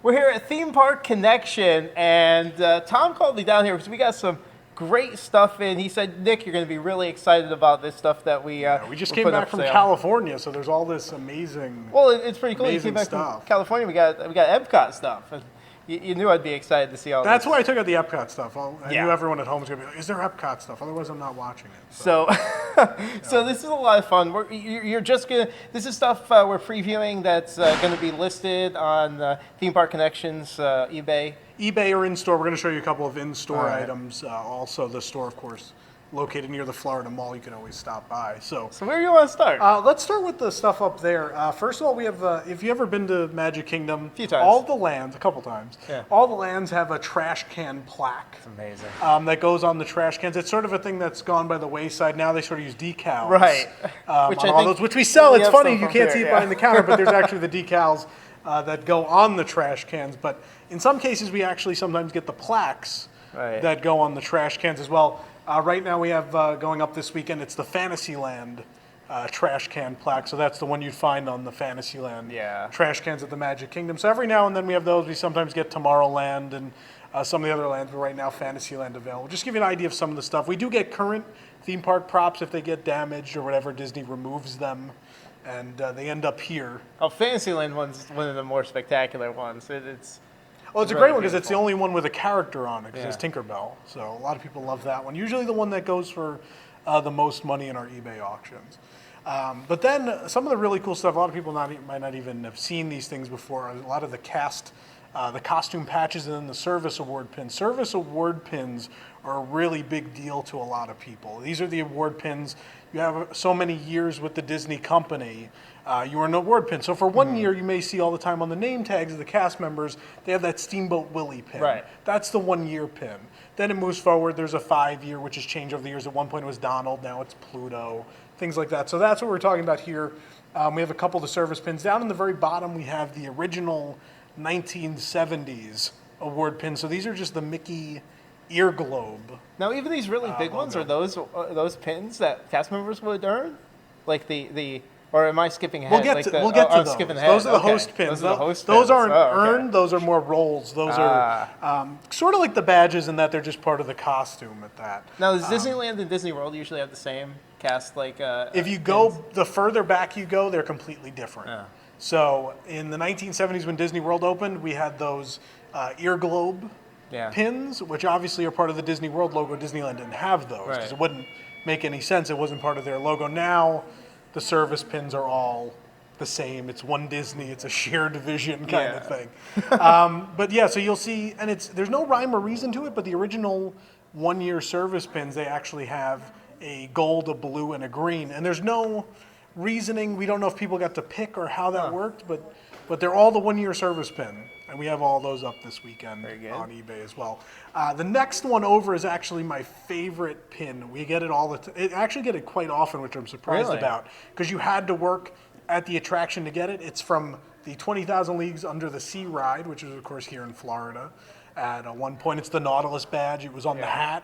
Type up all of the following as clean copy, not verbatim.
We're here at Theme Park Connection, and Tom called me down here because we got some great stuff in. He said, Nick, you're going to be really excited about this stuff that we we just came back from California, so there's all this amazing. Well, it's pretty cool. You came back stuff. from California. We got Epcot stuff. And you knew I'd be excited to see all That's this. why I took out the Epcot stuff. I knew everyone at home was going to be like, is there Epcot stuff? Otherwise, I'm not watching it. So this is a lot of fun. You're just going to, this is stuff we're previewing that's going to be listed on Theme Park Connections eBay. eBay or in-store. We're going to show you a couple of in-store items. Also, the store, of course, located near the Florida Mall. You can always stop by. So where do you want to start? Let's start with the stuff up there. First of all, we have, if you ever been to Magic Kingdom, a few times. All the lands, a couple times, all the lands have a trash can plaque. It's amazing. That goes on the trash cans. It's sort of a thing that's gone by the wayside. Now they sort of use decals. Right. Which we sell. It's funny, you can't see it yeah. behind the counter, but there's actually the decals that go on the trash cans. But in some cases, we actually sometimes get the plaques that go on the trash cans as well. Right now we have going up this weekend, it's the Fantasyland trash can plaque. So that's the one you'd find on the Fantasyland trash cans at the Magic Kingdom. So every now and then we have those. We sometimes get Tomorrowland and some of the other lands, but right now Fantasyland available. Just give you an idea of some of the stuff. We do get current theme park props if they get damaged or whatever. Disney removes them and they end up here. Oh, Fantasyland one's one of the more spectacular ones. It's a great one because it's the only one with a character on it because it's Tinkerbell. So a lot of people love that one. Usually the one that goes for the most money in our eBay auctions. But then some of the really cool stuff, a lot of people might not even have seen these things before. A lot of the costume patches and then the service award pins. Service award pins are a really big deal to a lot of people. These are the award pins. You have so many years with the Disney company. You are an award pin. So for 1 year, you may see all the time on the name tags of the cast members, they have that Steamboat Willie pin. Right. That's the 1 year pin. Then it moves forward. There's a 5 year, which has changed over the years. At one point it was Donald, now it's Pluto, things like that. So that's what we're talking about here. We have a couple of the service pins. Down in the very bottom, we have the original 1970s award pins. So these are just the Mickey ear globe. Now, even these really big ones, are those pins that cast members would earn? Like the or am I skipping ahead? We'll get to those. Skipping ahead. Those are the host pins. Those aren't earned. Those are more rolls. Those are sort of like the badges in that they're just part of the costume at that. Now, does Disneyland and Disney World usually have the same cast? If you go, the further back you go, they're completely different. Yeah. So in the 1970s when Disney World opened, we had those ear globe pins, which obviously are part of the Disney World logo. Disneyland didn't have those because it wouldn't make any sense. It wasn't part of their logo. Now the service pins are all the same. It's one Disney. It's a shared vision kind of thing. But yeah, so you'll see, and there's no rhyme or reason to it, but the original 1 year service pins, they actually have a gold, a blue, and a green. And there's no reasoning. We don't know if people got to pick or how that worked, but they're all the 1 year service pin. And we have all those up this weekend on eBay as well. The next one over is actually my favorite pin. We get it all the time. I actually get it quite often, which I'm surprised about, because you had to work at the attraction to get it. It's from the 20,000 Leagues Under the Sea ride, which is, of course, here in Florida. At one point, it's the Nautilus Badge. It was on the hat.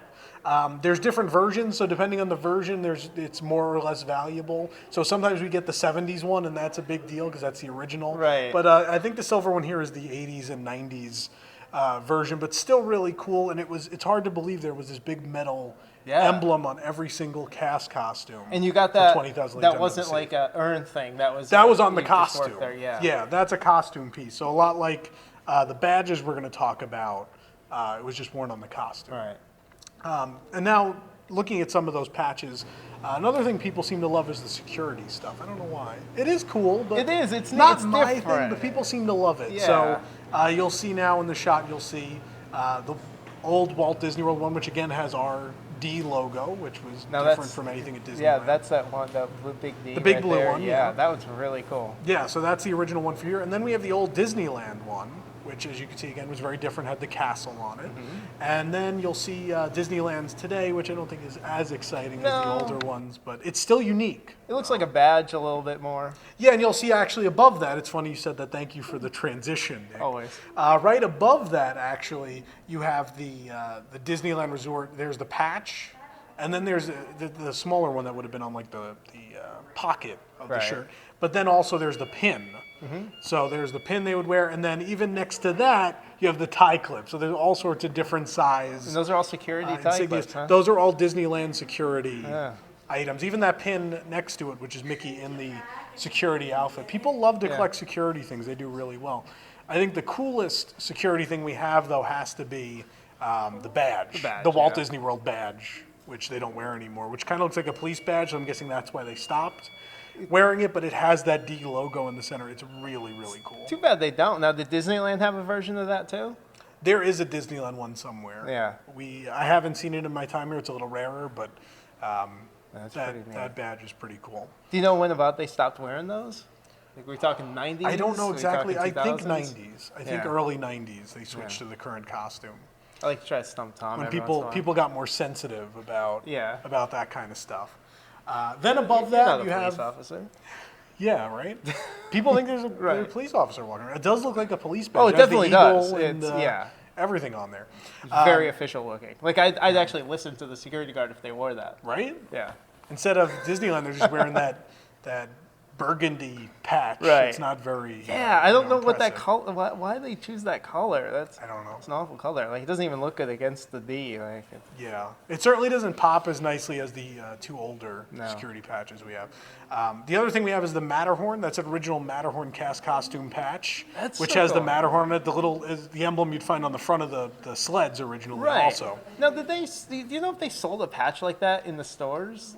There's different versions, so depending on the version, it's more or less valuable. So sometimes we get the 70s one, and that's a big deal because that's the original. Right. But I think the silver one here is the 80s and 90s version, but still really cool. And it's hard to believe there was this big metal emblem on every single cast costume. And you got that. That wasn't like a earn thing. That was on the costume. Yeah, that's a costume piece. So a lot like the badges we're going to talk about, it was just worn on the costume. Right. And now, looking at some of those patches, another thing people seem to love is the security stuff. I don't know why. It is cool, but it's not it's my different. thing, but people seem to love it. Yeah. So you'll see now in the shot, you'll see the old Walt Disney World one, which again has our D logo, which was different from anything at Disneyland. Yeah, that's that one, the big D. The big blue there. one. Yeah, that was really cool. Yeah, so that's the original one for here. And then we have the old Disneyland one, which, as you can see, again, was very different, had the castle on it. And then you'll see Disneyland's today, which I don't think is as exciting as the older ones, but it's still unique. It looks like a badge a little bit more. Yeah, and you'll see actually above that, it's funny you said that, thank you for the transition, Nick. Always. Right above that, actually, you have the Disneyland Resort. There's the patch, and then there's the smaller one that would have been on like the pocket of the shirt. But then also there's the pin. So there's the pin they would wear, and then even next to that, you have the tie clip. So there's all sorts of different size. And those are all security tie clips, huh? Those are all Disneyland security items. Even that pin next to it, which is Mickey in the security outfit. People love to collect security things. They do really well. I think the coolest security thing we have, though, has to be the badge. The Walt Disney World badge, which they don't wear anymore, which kind of looks like a police badge, so I'm guessing that's why they stopped wearing it, but it has that D logo in the center. It's really, really cool. Too bad they don't. Now, did Disneyland have a version of that, too? There is a Disneyland one somewhere. Yeah. I haven't seen it in my time here. It's a little rarer, but that badge is pretty cool. Do you know when about they stopped wearing those? Like, we're talking 90s? I don't know exactly. I think 2000s? 90s. I think early 90s they switched to the current costume. I like to try to stump Tom. When people got more sensitive about that kind of stuff. Then above that you have. Police officer. Yeah, right. People think there's a police officer walking around. It does look like a police badge. Oh, it definitely does. And, everything on there. Very official looking. Like I'd actually listen to the security guard if they wore that. Right? Yeah. Instead of Disneyland, they're just wearing that burgundy patch. Right. It's not very. Yeah, I don't know what that color. Why they choose that color? I don't know. It's an awful color. Like it doesn't even look good against the D. It certainly doesn't pop as nicely as the two older security patches we have. The other thing we have is the Matterhorn. That's an original Matterhorn cast costume patch, which has the Matterhorn on it. The emblem you'd find on the front of the sleds originally. Also. Now, do you know if they sold a patch like that in the stores?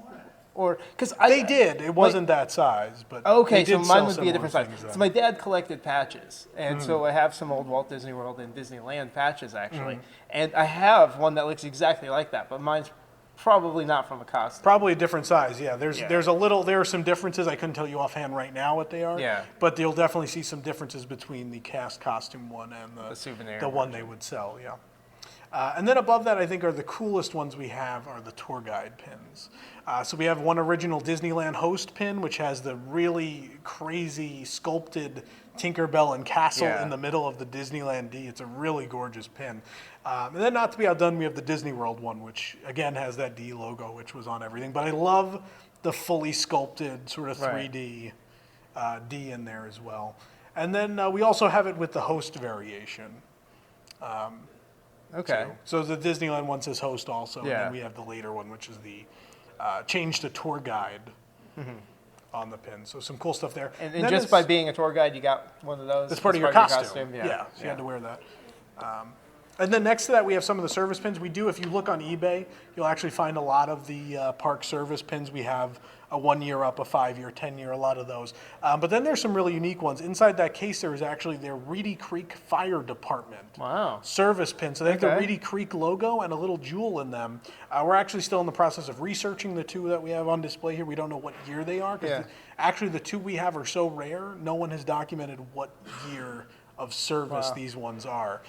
Or because they did, it wasn't that size, but okay, so mine would be a different size. So my dad collected patches, and so I have some old Walt Disney World and Disneyland patches actually, and I have one that looks exactly like that, but mine's probably not from a costume. Probably a different size. Yeah, there are some differences. I couldn't tell you offhand right now what they are. Yeah. But you'll definitely see some differences between the cast costume one and the souvenir one they would sell. Yeah. And then above that, I think are the coolest ones we have are the tour guide pins. So we have one original Disneyland host pin, which has the really crazy sculpted Tinkerbell and Castle in the middle of the Disneyland D. It's a really gorgeous pin. And then not to be outdone, we have the Disney World one, which again has that D logo, which was on everything. But I love the fully sculpted sort of 3D D in there as well. And then we also have it with the host variation. Okay. So the Disneyland one says host also, and then we have the later one, which is the change to tour guide on the pin. So some cool stuff there. And just by being a tour guide, you got one of those? That's part of your costume. Yeah, so you had to wear that. And then next to that, we have some of the service pins. We do, if you look on eBay, you'll actually find a lot of the park service pins. We have a 1 year up, a 5 year, 10 year, a lot of those. But then there's some really unique ones. Inside that case, there is actually their Reedy Creek Fire Department service pin. So they have the Reedy Creek logo and a little jewel in them. We're actually still in the process of researching the two that we have on display here. We don't know what year they are. Actually, the two we have are so rare, no one has documented what year of service these ones are.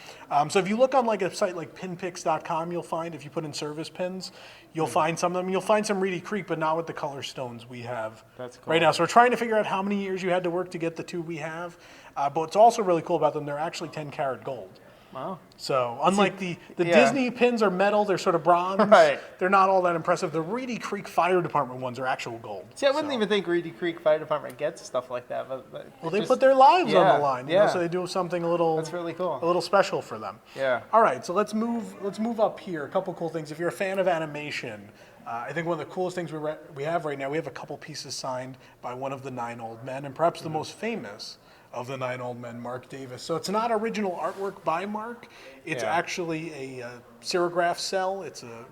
So if you look on like a site like pinpicks.com, you'll find, if you put in service pins, you'll find some of them. You'll find some Reedy Creek, but not with the color stones we have right now. So we're trying to figure out how many years you had to work to get the two we have. But what's also really cool about them, they're actually 10 karat gold. Wow. So unlike the Disney pins are metal, they're sort of bronze. Right. They're not all that impressive. The Reedy Creek Fire Department ones are actual gold. See, I wouldn't even think Reedy Creek Fire Department gets stuff like that. Well, they put their lives on the line, you know, so they do something a little. That's really cool. A little special for them. Yeah. All right, so let's move up here. A couple cool things. If you're a fan of animation, I think one of the coolest things we have right now, we have a couple pieces signed by one of the 9 old men, and perhaps the most famous of the 9 old men, Mark Davis. So it's not original artwork by Mark. It's actually a serigraph cell. It's a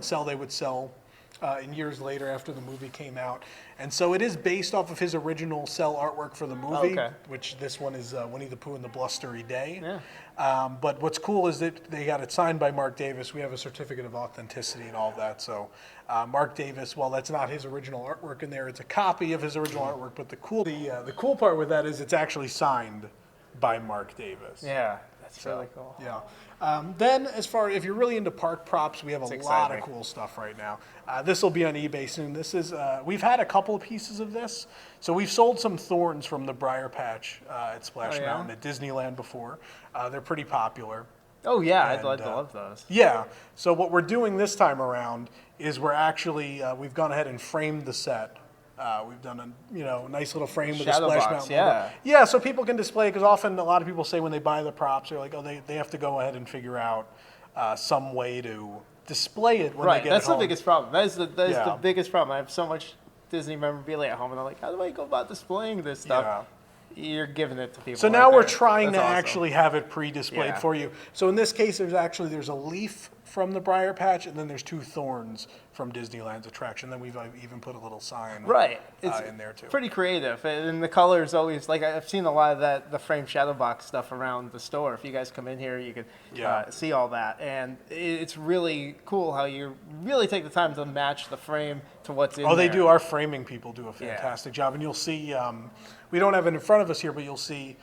cell they would sell in years later after the movie came out. And so it is based off of his original cell artwork for the movie, which this one is Winnie the Pooh and the Blustery Day. Yeah. But what's cool is that they got it signed by Mark Davis. We have a certificate of authenticity and all of that. So Mark Davis, while that's not his original artwork in there, it's a copy of his original artwork. But the cool part with that is it's actually signed by Mark Davis. Yeah, that's really cool. Yeah. Then, as far if you're really into park props, we have a lot of cool stuff right now. This will be on eBay soon. This is we've had a couple of pieces of this. So we've sold some thorns from the Briar Patch at Splash Mountain at Disneyland before. They're pretty popular. Oh yeah, I'd love those. Yeah. So what we're doing this time around is we're actually we've gone ahead and framed the set We've done a nice little frame with Shadow a Splash box, Mountain logo. Yeah, so people can display, because often a lot of people say when they buy the props, they're like, oh, they have to go ahead and figure out some way to display it when they get That's it home. the biggest problem. That is the biggest problem. I have so much Disney memorabilia at home, and I'm like, how do I go about displaying this stuff? Yeah. You're giving it to people. So right now we're there. trying That's to awesome. actually have it pre-displayed Yeah. for you. So in this case, there's a leaf from the Briar Patch, and then there's 2 thorns from Disneyland's attraction. Then we've even put a little sign It's in there too. pretty creative, and the colors always like I've seen a lot of the frame shadow box stuff around the store. If you guys come in here, you can see all that, and it's really cool how you really take the time to match the frame to what's in there. Oh, they do. Our framing people do a fantastic job, and you'll see. We don't have it in front of us here, but you'll see.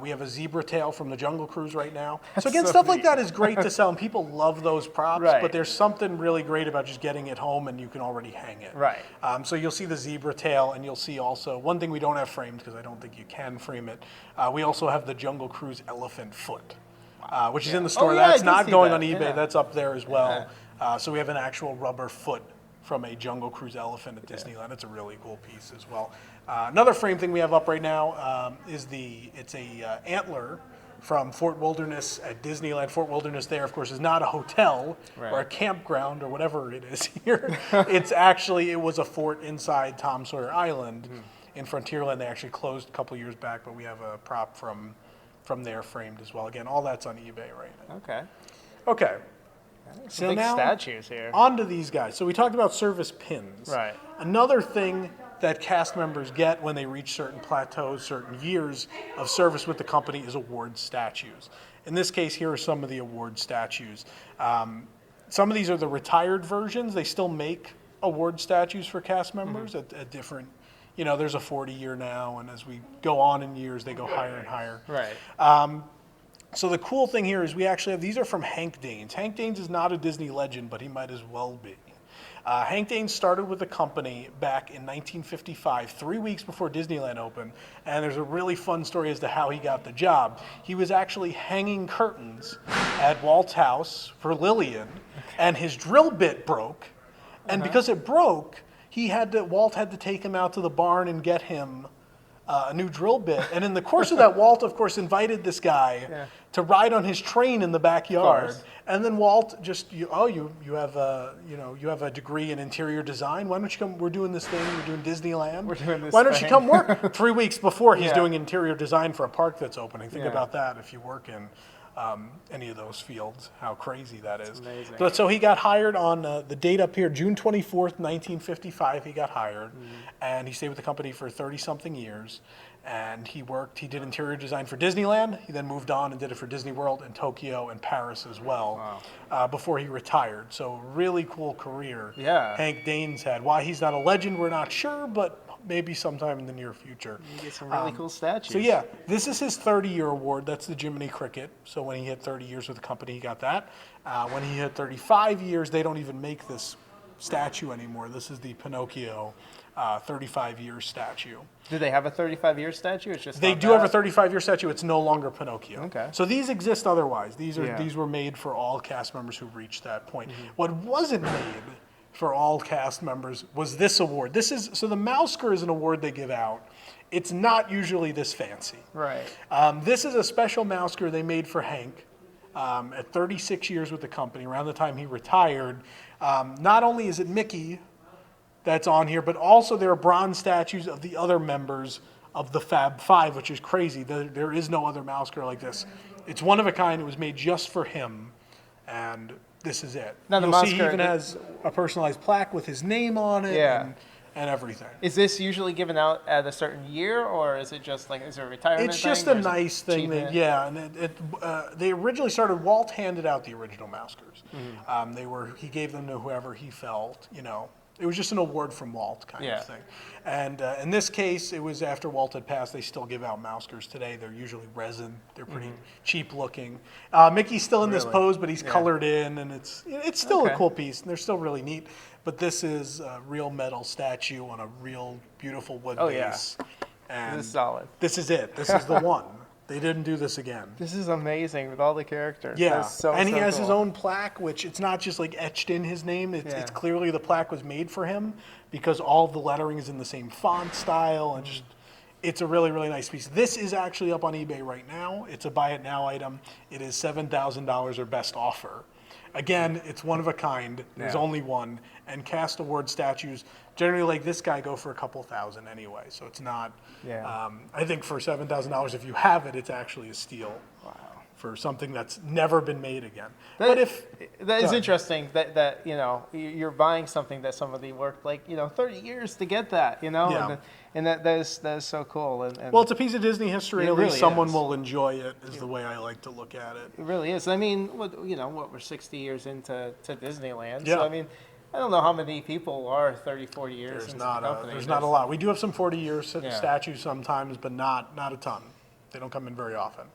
We have a zebra tail from the Jungle Cruise right now. So again, stuff like that is great to sell, and people love those props. Right. But there's something really great about just getting it home, and you can already hang it. Right. So you'll see the zebra tail, and you'll see also one thing we don't have framed because I don't think you can frame it. We also have the Jungle Cruise elephant foot, which is in the store. Yeah, That's I did not see going that. on eBay. Yeah. That's up there as well. So we have an actual rubber foot from a Jungle Cruise elephant at Disneyland. It's a really cool piece as well. Another frame thing we have up right now is it's a Antler from Fort Wilderness at Disneyland. Fort Wilderness there, of course, is not a hotel or a campground or whatever it is here. It was a fort inside Tom Sawyer Island in Frontierland. They actually closed a couple years back, but we have a prop from there framed as well. Again, all that's on eBay right now. Okay. Some big statues here. On to these guys. So we talked about service pins. Right. Another thing that cast members get when they reach certain plateaus, certain years of service with the company is award statues. In this case, here are some of the award statues. Some of these are the retired versions. They still make award statues for cast members at different, there's a 40-year now, and as we go on in years, they go higher and higher. Right. So the cool thing here is we actually have, these are from Hank Danes. Hank Danes is not a Disney legend, but he might as well be. Hank Danes started with the company back in 1955, 3 weeks before Disneyland opened, and there's a really fun story as to how he got the job. He was actually hanging curtains at Walt's house for Lillian, and his drill bit broke, and because it broke, Walt had to take him out to the barn and get him a new drill bit. And in the course of that, Walt, of course, invited this guy to ride on his train in the backyard. And then Walt just, you have a degree in interior design. Why don't you come? We're doing this thing. We're doing Disneyland. Why don't you come work? 3 weeks before he's doing interior design for a park that's opening. Think about that if you work in any of those fields, how crazy that is. Amazing. But so he got hired on the date up here, June 24th, 1955, he got hired, and he stayed with the company for 30-something years, and he did interior design for Disneyland. He then moved on and did it for Disney World and Tokyo and Paris as well before he retired. So really cool career Hank Danes had. Why he's not a legend, we're not sure, but maybe sometime in the near future. You get some really cool statues. So this is his 30-year award. That's the Jiminy Cricket. So when he hit 30 years with the company, he got that. When he hit 35 years, they don't even make this statue anymore. This is the Pinocchio 35-year statue. Do they have a 35-year statue? It's just they do have a 35-year statue. It's no longer Pinocchio. Okay. So these exist otherwise. These were made for all cast members who reached that point. What wasn't made for all cast members was this award. So the Mousker is an award they give out. It's not usually this fancy. Right. This is a special Mousker they made for Hank at 36 years with the company, around the time he retired. Not only is it Mickey that's on here, but also there are bronze statues of the other members of the Fab Five, which is crazy. There is no other Mousker like this. It's one of a kind. It was made just for him, and this is it. Now You'll see he even has a personalized plaque with his name on it and everything. Is this usually given out at a certain year, or is it just like, is it a retirement It's just thing, a nice thing. They originally started, Walt handed out the original Mouskers. He gave them to whoever he felt, it was just an award from Walt kind of thing. And in this case, it was after Walt had passed. They still give out Mouskers today. They're usually resin. They're pretty cheap looking. Mickey's still in this pose, but he's colored in, and it's still a cool piece, and they're still really neat. But this is a real metal statue on a real beautiful wood base. And this is solid. This is it. This is the one. They didn't do this again. This is amazing with all the characters. Yeah, and he has cool. his own plaque, which it's not just like etched in his name. It's clearly the plaque was made for him because all of the lettering is in the same font style, and just it's a really, really nice piece. This is actually up on eBay right now. It's a buy it now item. It is $7,000 or best offer. Again, it's one of a kind. There's only one. And cast award statues, generally like this guy, go for a couple thousand anyway. So it's not, I think for $7,000, if you have it, it's actually a steal. Wow. For something that's never been made again. That is interesting that you're buying something that somebody worked 30 years to get that, and that is so cool. And well, it's a piece of Disney history. At least someone will enjoy it. Is the way I like to look at it. It really is. I mean, we're 60 years into Disneyland. Yeah. So I mean, I don't know how many people are 30, 40 years into the company. There's not a lot. We do have some 40-year statues sometimes, but not a ton. They don't come in very often.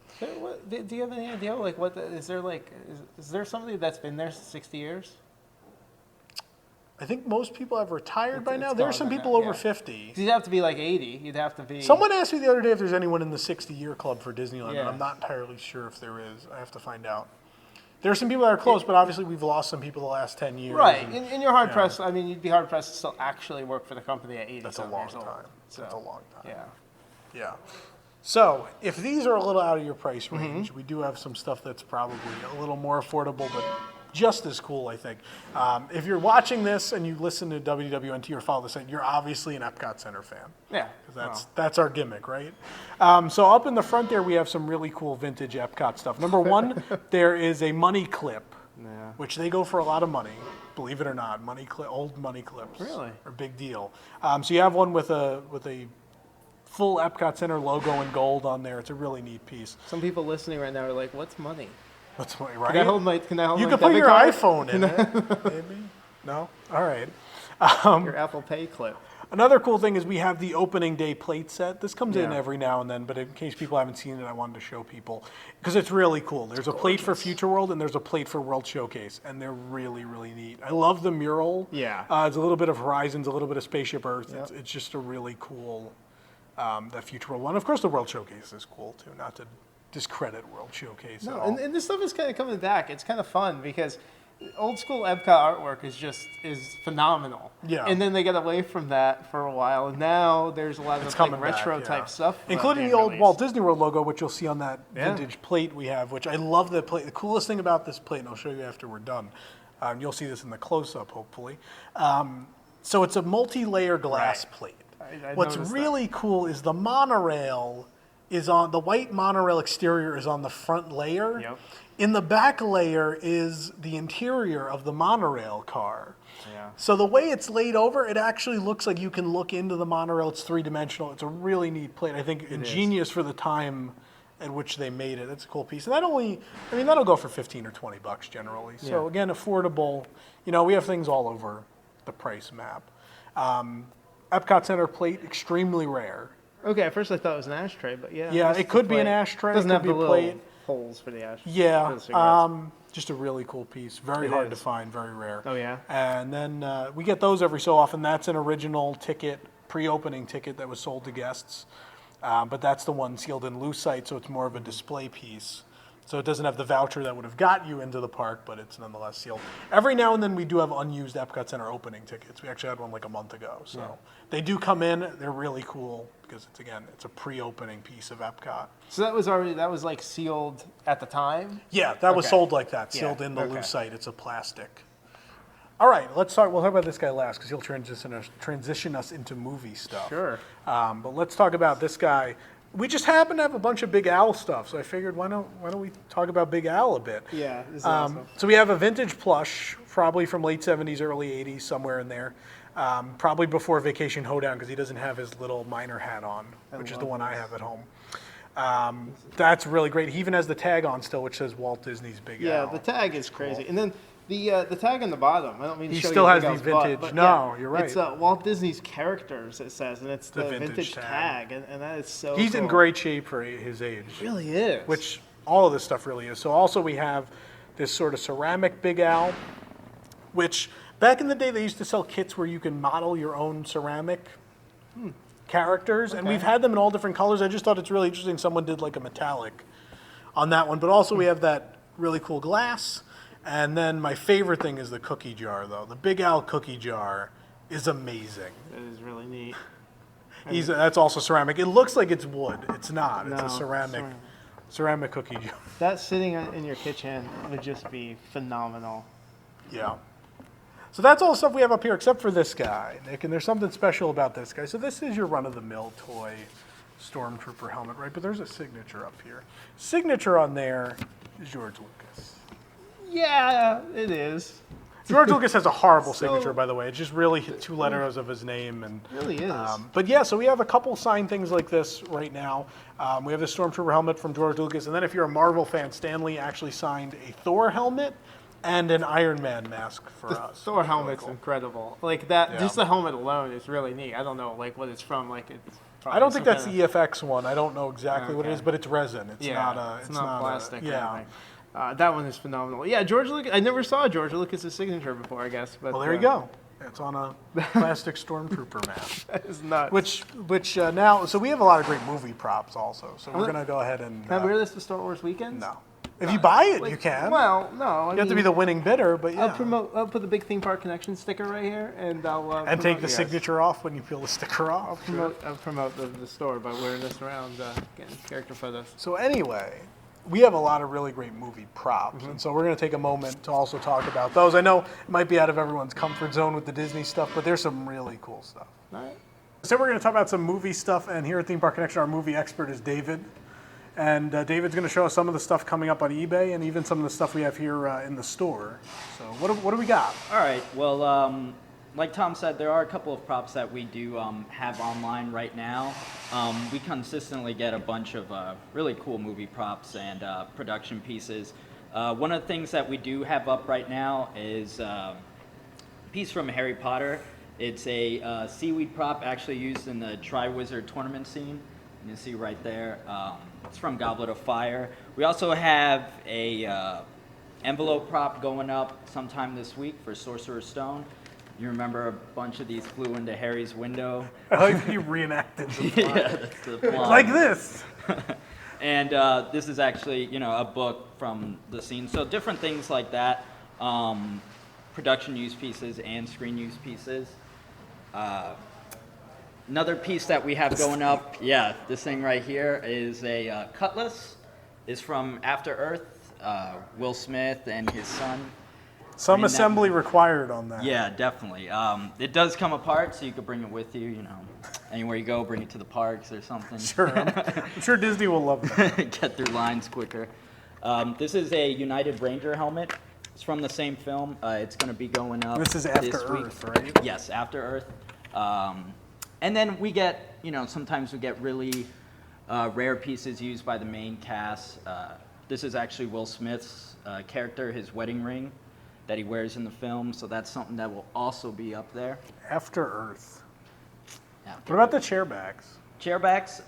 Do you have any idea? Is there somebody that's been there 60 years? I think most people have retired by now. There are some people over 50. You'd have to be 80. You'd have to be. Someone asked me the other day if there's anyone in the 60-year club for Disneyland, and I'm not entirely sure if there is. I have to find out. There are some people that are close, but obviously we've lost some people the last 10 years. Right, and you're hard pressed. I mean, you'd be hard pressed to still actually work for the company at 80. That's a long time. So, that's a long time. Yeah. So, if these are a little out of your price range, we do have some stuff that's probably a little more affordable, but just as cool, I think. If you're watching this and you listen to WWNT or follow the site, you're obviously an Epcot Center fan. Yeah. That's our gimmick, right? So up in the front there, we have some really cool vintage Epcot stuff. Number one, there is a money clip, which they go for a lot of money. Believe it or not, old money clips. Really? Are a big deal. So you have one with a full Epcot Center logo in gold on there. It's a really neat piece. Some people listening right now are like, "What's money?" What's money, right? Can I hold my You can put your iPhone in it. Maybe? No? All right. Your Apple Pay clip. Another cool thing is we have the opening day plate set. This comes in every now and then, but in case people haven't seen it, I wanted to show people because it's really cool. There's a plate for Future World and there's a plate for World Showcase, and they're really, really neat. I love the mural. Yeah. It's a little bit of Horizons, a little bit of Spaceship Earth. Yep. It's just a really cool, that Future World one. Of course, the World Showcase is cool too, not to discredit World Showcase at all. And this stuff is kind of coming back. It's kind of fun because old school Epcot artwork is phenomenal. Yeah. And then they got away from that for a while, and now there's a lot of retro type stuff, including the old Walt Disney World logo, which you'll see on that vintage plate we have. Which I love the plate. The coolest thing about this plate, and I'll show you after we're done. You'll see this in the close up, hopefully. So it's a multi-layer glass plate. What's really cool is the monorail is on the white monorail exterior is on the front layer. Yep. In the back layer is the interior of the monorail car. Yeah. So the way it's laid over, it actually looks like you can look into the monorail. It's three-dimensional. It's a really neat plate. I think ingenious for the time at which they made it. It's a cool piece. And that'll go for $15 or $20 generally. So again, affordable. We have things all over the price map. Epcot Center plate, extremely rare. Okay, at first I thought it was an ashtray, but yeah, it could be an ashtray. It doesn't have the little plate. Holes for the ashtray. Yeah, just a really cool piece. Very hard to find, very rare. Oh yeah. And then we get those every so often. That's an original ticket, pre-opening ticket that was sold to guests, but that's the one sealed in lucite, so it's more of a display piece. So it doesn't have the voucher that would have got you into the park, but it's nonetheless sealed. Every now and then we do have unused Epcot Center opening tickets. We actually had one a month ago. So they do come in. They're really cool because it's a pre-opening piece of Epcot. So that was sealed at the time? Yeah, that was sold like that, sealed in the lucite. It's a plastic. All right, we'll talk about this guy last because he'll transition us into movie stuff. Sure. But let's talk about this guy. We just happen to have a bunch of Big Al stuff, so I figured why don't we talk about Big Al a bit? Yeah, this is awesome. So we have a vintage plush, probably from late 70s, early 80s, somewhere in there. Probably before Vacation Hoedown because he doesn't have his little miner hat on, which is the one I have at home. That's really great. He even has the tag on still, which says Walt Disney's Big Al. Yeah, the tag is crazy. And then the tag on the bottom, I don't mean to show you still has Big the Al's vintage. Butt, No, you're right. It's Walt Disney's characters, it says, and it's the vintage tag. And that is so He's cool. in great shape for his age. He really is. Which all of this stuff really is. So also we have this sort of ceramic Big Al, which back in the day they used to sell kits where you can model your own ceramic. characters, and we've had them in all different colors. I just thought it's really interesting someone did like a metallic on that one. But also we have that really cool glass. And then my favorite thing is the cookie jar, though. The Big Al cookie jar is amazing. That is really neat. That's also ceramic. It looks like it's wood. It's not. It's No, a ceramic cookie jar. That sitting in your kitchen would just be phenomenal. Yeah. So that's all the stuff we have up here except for this guy, Nick. And there's something special about this guy. So this is your run-of-the-mill toy Stormtrooper helmet, right? But there's a signature up here. Signature on there is George Lucas. Yeah, it is. George Lucas has a horrible signature, by the way. It's just really 2 letters of his name. And it really is. But yeah, so we have a couple signed things like this right now. We have the Stormtrooper helmet from George Lucas. And then if you're a Marvel fan, Stan Lee actually signed a Thor helmet and an Iron Man mask for us. Thor helmet's incredible. Like that, just the helmet alone is really neat. I don't know like what it's from. Like it's. I don't think that's the EFX one. I don't know exactly what it is, but it's resin. It's not it's not plastic. That one is phenomenal. Yeah, George Lucas. I never saw George Lucas's signature before, I guess. But well, there you go. It's on a plastic Stormtrooper mask. That is nuts. Which now, so we have a lot of great movie props also. So we're gonna go ahead and. Can I wear this to Star Wars weekends? No. If you buy it, you can. Well, no. You have to be the winning bidder, but yeah. I'll put the Big Theme Park Connection sticker right here, and I'll and take the signature off when you peel the sticker off. I'll promote the store by wearing this around, getting character photos. So anyway, we have a lot of really great movie props, and so we're going to take a moment to also talk about those. I know it might be out of everyone's comfort zone with the Disney stuff, but there's some really cool stuff. All right. So we're going to talk about some movie stuff, and here at Theme Park Connection, our movie expert is David. And David's going to show us some of the stuff coming up on eBay and even some of the stuff we have here in the store. So what do we got? All right. Well, like Tom said, there are a couple of props that we do have online right now. We consistently get a bunch of really cool movie props and production pieces. One of the things that we do have up right now is a piece from Harry Potter. It's a seaweed prop actually used in the Triwizard tournament scene. You can see right there. It's from Goblet of Fire. We also have a envelope prop going up sometime this week for Sorcerer's Stone. You remember a bunch of these flew into Harry's window. I like you reenacted the plot. Yeah, that's the plot. Like this. And this is actually, a book from the scene. So different things like that. Production use pieces and screen use pieces. Another piece that we have going up, this thing right here is a cutlass. Is from After Earth, Will Smith and his son. Some assembly required on that. Yeah, definitely. It does come apart, so you could bring it with you, anywhere you go, bring it to the parks or something. Sure, I'm sure Disney will love that. Get through lines quicker. This is a United Ranger helmet. It's from the same film. It's going to be going up this is After Earth, right? Yes, After Earth. And then we get, sometimes we get really rare pieces used by the main cast. This is actually Will Smith's character, his wedding ring that he wears in the film. So that's something that will also be up there. After Earth. What about the chair backs? Chair backs,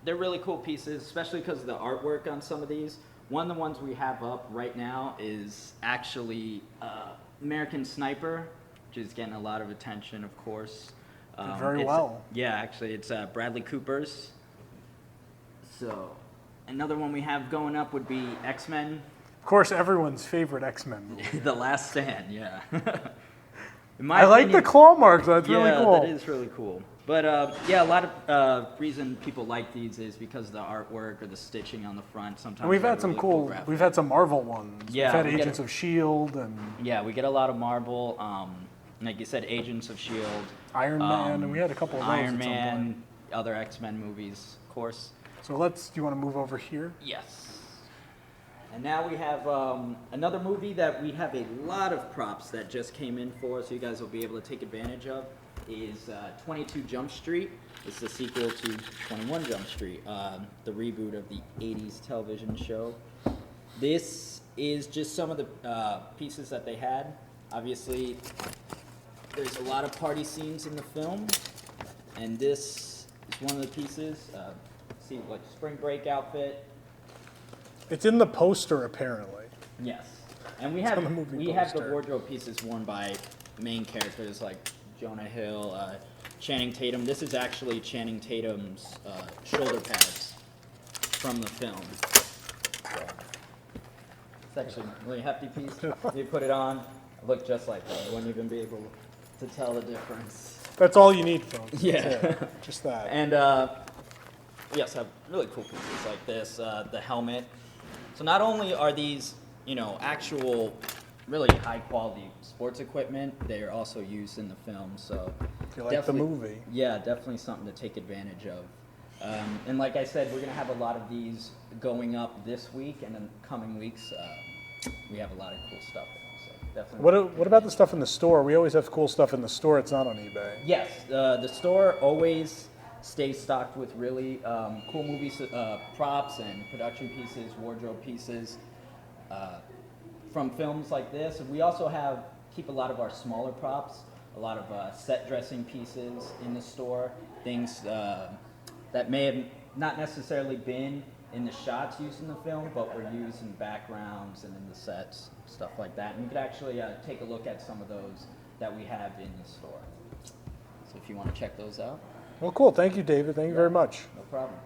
they're really cool pieces, especially because of the artwork on some of these. One of the ones we have up right now is actually American Sniper, which is getting a lot of attention, of course. Very well. Yeah, actually, it's Bradley Cooper's. So, another one we have going up would be X-Men. Of course, everyone's favorite X-Men movie. The Last Stand, yeah. I like the claw marks. That's really cool. Yeah, that is really cool. But, a lot of reason people like these is because of the artwork or the stitching on the front. Sometimes and we've had some really we've had some Marvel ones. Yeah, we've had Agents of S.H.I.E.L.D. and... Yeah, we get a lot of Marvel. Like you said, Agents of S.H.I.E.L.D. Iron Man, and we had a couple of those Iron at some Man, point. other X-Men movies, of course. So do you want to move over here? Yes. And now we have another movie that we have a lot of props that just came in for, so you guys will be able to take advantage of, is 22 Jump Street. It's the sequel to 21 Jump Street, the reboot of the 80s television show. This is just some of the pieces that they had. Obviously, there's a lot of party scenes in the film, and this is one of the pieces. See, like spring break outfit. It's in the poster, apparently. Yes, and we have the wardrobe pieces worn by main characters like Jonah Hill, Channing Tatum. This is actually Channing Tatum's shoulder pads from the film. So, it's actually a really hefty piece. You put it on, it looked just like that. You wouldn't even be able to tell the difference. That's all you need, folks. Yeah. Just that. And yes, I have really cool pieces like this, the helmet. So not only are these, actual really high quality sports equipment, they are also used in the film. So if you like the movie. Yeah, definitely something to take advantage of. And like I said, we're going to have a lot of these going up this week, and in coming weeks, we have a lot of cool stuff. So definitely. What about the stuff in the store? We always have cool stuff in the store. It's not on eBay. Yes, the store always stays stocked with really cool movie props and production pieces, wardrobe pieces from films like this. We also keep a lot of our smaller props, a lot of set dressing pieces in the store, things that may have not necessarily been in the shots used in the film, but were used in backgrounds and in the sets, stuff like that. And you could actually take a look at some of those that we have in the store. So if you want to check those out. Well, cool. Thank you, David. Thank you very much. No problem.